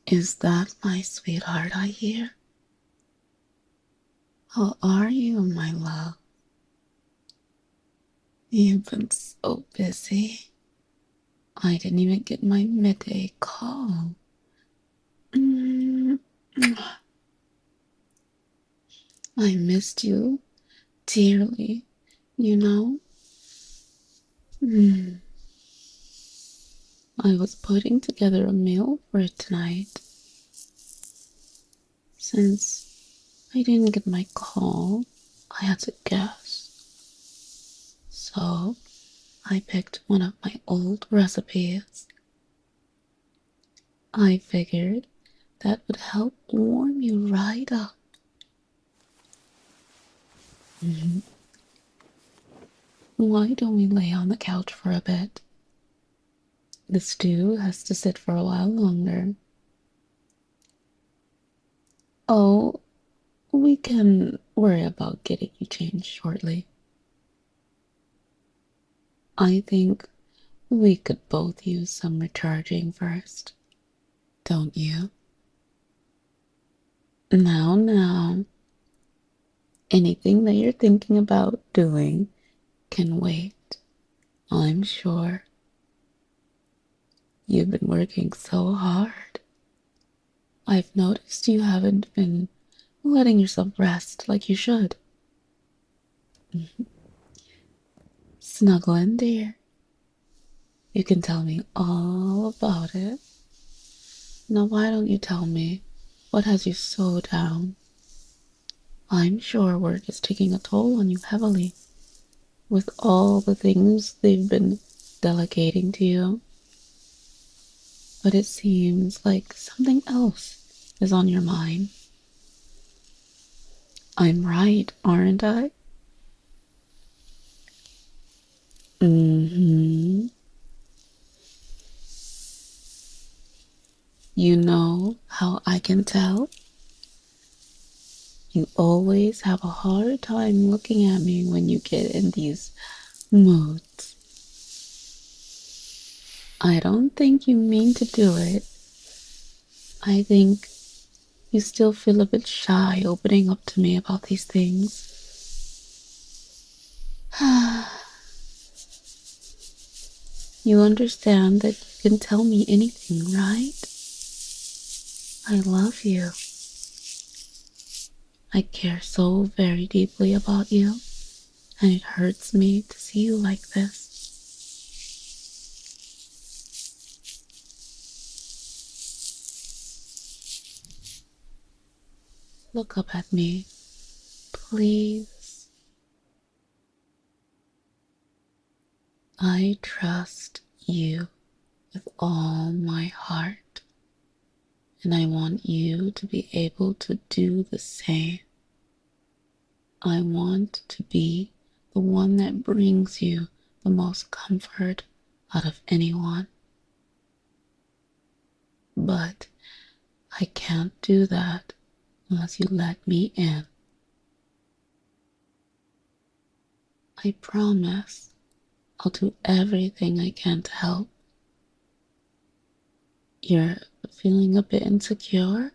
Is that my sweetheart I hear? How are you, my love? You've been so busy. I didn't even get my midday call. Mm, I missed you dearly, you know? Mm, I was putting together a meal for tonight. Since I didn't get my call, I had to guess. So I picked one of my old recipes. I figured that would help warm you right up. Mhm. Why don't we lay on the couch for a bit? The stew has to sit for a while longer. Oh, we can worry about getting you changed shortly. I think we could both use some recharging first, don't you? Now, anything that you're thinking about doing can wait, I'm sure. You've been working so hard. I've noticed you haven't been letting yourself rest like you should. Snuggling, dear. You can tell me all about it. Now, why don't you tell me what has you so down? I'm sure work is taking a toll on you heavily with all the things they've been delegating to you. But it seems like something else is on your mind. I'm right, aren't I? Mm-hmm. You know how I can tell? You always have a hard time looking at me when you get in these moods. I don't think you mean to do it. I think you still feel a bit shy opening up to me about these things. You understand that you can tell me anything, right? I love you. I care so very deeply about you, and it hurts me to see you like this. Look up at me, please. I trust you with all my heart, and I want you to be able to do the same. I want to be the one that brings you the most comfort out of anyone. But I can't do that unless you let me in. I promise I'll do everything I can to help. You're feeling a bit insecure?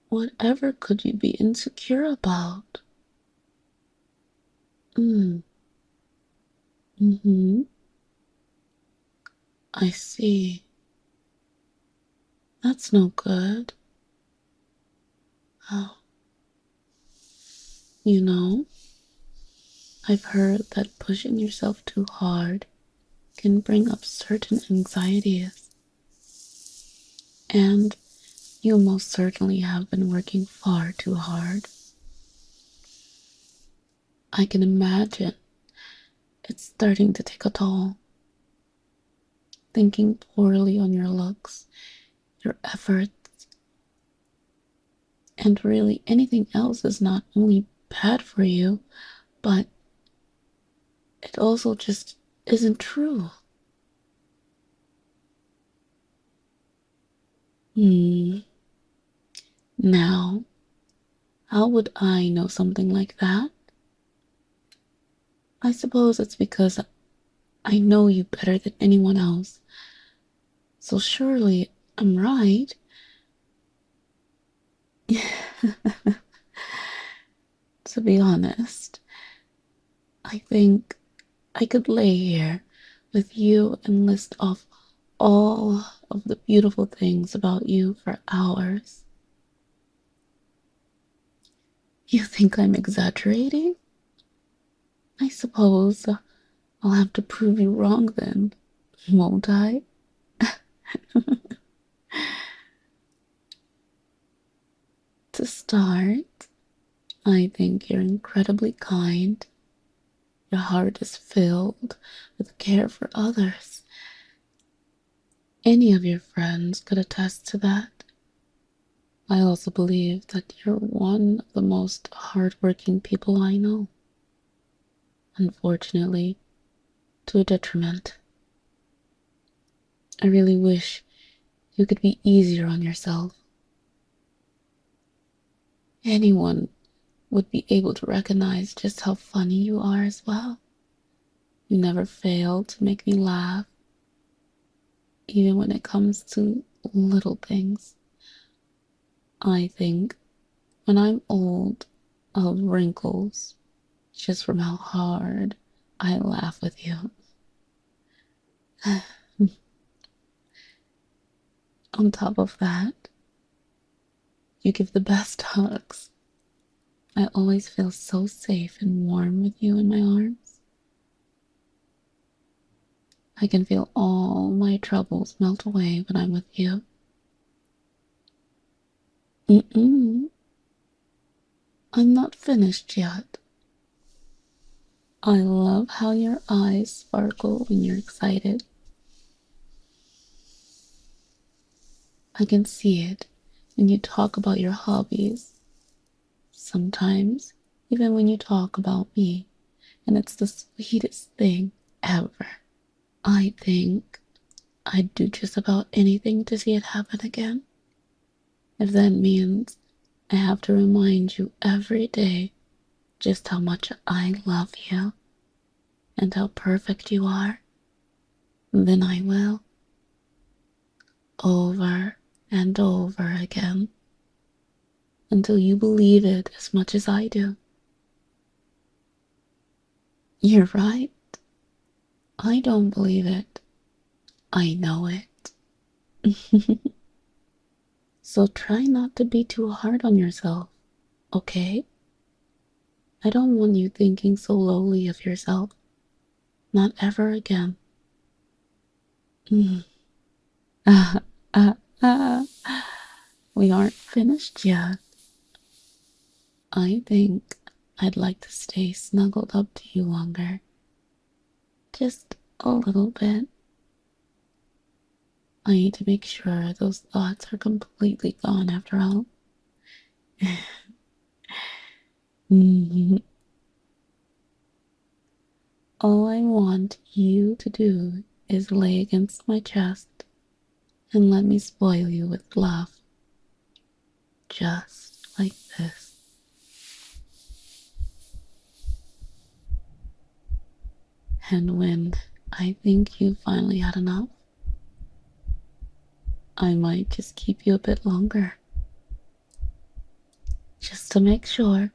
Whatever could you be insecure about? Mm-hmm. I see. That's no good. Oh, you know, I've heard that pushing yourself too hard can bring up certain anxieties. And you most certainly have been working far too hard. I can imagine it's starting to take a toll. Thinking poorly on your looks, your efforts, and really anything else is not only bad for you, but it also just isn't true. Hmm. Now, how would I know something like that? I suppose it's because I know you better than anyone else. So surely I'm right. To be honest, I think I could lay here with you and list off all of the beautiful things about you for hours. You think I'm exaggerating? I suppose I'll have to prove you wrong then, won't I? To start, I think you're incredibly kind. Your heart is filled with care for others. Any of your friends could attest to that. I also believe that you're one of the most hardworking people I know. Unfortunately, to a detriment. I really wish you could be easier on yourself. Anyone would be able to recognize just how funny you are as well. You never fail to make me laugh, even when it comes to little things. I think when I'm old, I'll have wrinkles just from how hard I laugh with you. On top of that, you give the best hugs. I always feel so safe and warm with you in my arms. I can feel all my troubles melt away when I'm with you. I'm not finished yet. I love how your eyes sparkle when you're excited. I can see it when you talk about your hobbies. Sometimes, even when you talk about me, and it's the sweetest thing ever. I think I'd do just about anything to see it happen again. If that means I have to remind you every day just how much I love you and how perfect you are, then I will. Over and over again. Until you believe it as much as I do. You're right. I don't believe it. I know it. So try not to be too hard on yourself, okay? I don't want you thinking so lowly of yourself. Not ever again. Ah, ah, ah. We aren't finished yet. I think I'd like to stay snuggled up to you longer. Just a little bit. I need to make sure those thoughts are completely gone after all. All I want you to do is lay against my chest and let me spoil you with love. Just like this. And when I think you've finally had enough, I might just keep you a bit longer. Just to make sure.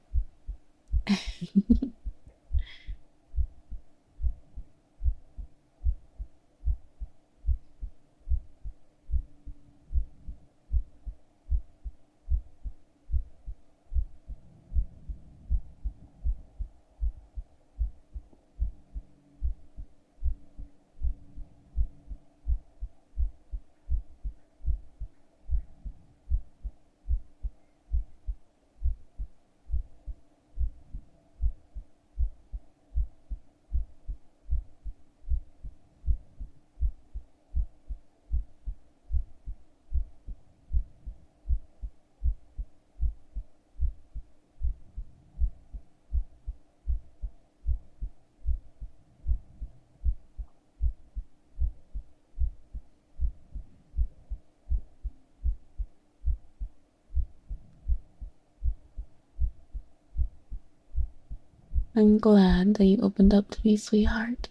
I'm glad that you opened up to me, sweetheart.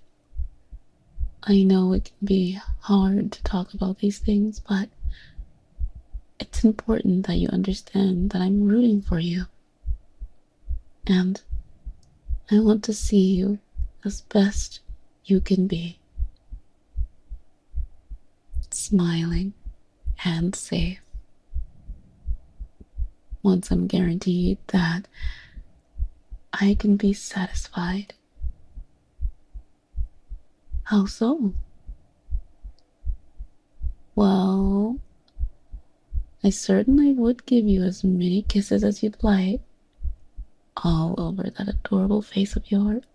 I know it can be hard to talk about these things, but It's important that you understand that I'm rooting for you. And I want to see you as best you can be. Smiling and safe. Once I'm guaranteed that I can be satisfied. How so? Well, I certainly would give you as many kisses as you'd like, all over that adorable face of yours.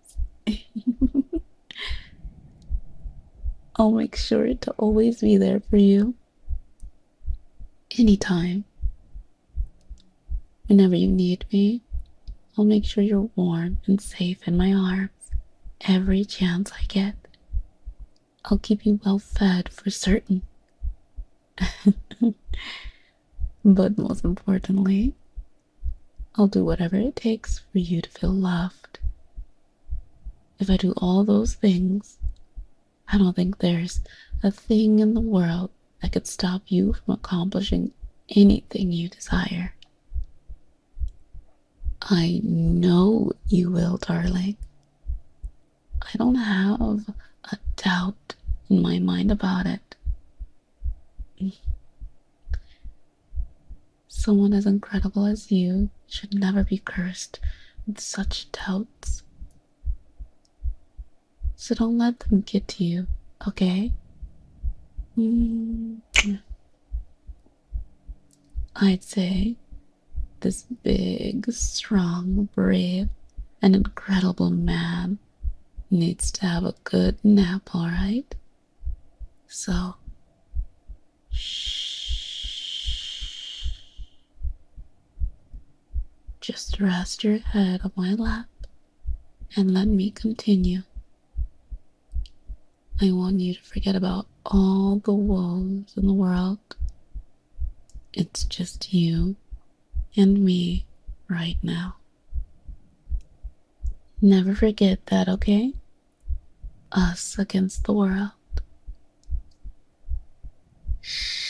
I'll make sure to always be there for you. Anytime. Whenever you need me, I'll make sure you're warm and safe in my arms every chance I get. I'll keep you well fed for certain. But most importantly, I'll do whatever it takes for you to feel loved. If I do all those things, I don't think there's a thing in the world that could stop you from accomplishing anything you desire. I know you will, darling. I don't have a doubt in my mind about it. Someone as incredible as you should never be cursed with such doubts. So don't let them get to you, okay? I'd say this big, strong, brave, and incredible man needs to have a good nap, alright? So, shh. Just rest your head on my lap and let me continue. I want you to forget about all the woes in the world. It's just you and me right now. Never forget that, okay? Us against the world. Shh.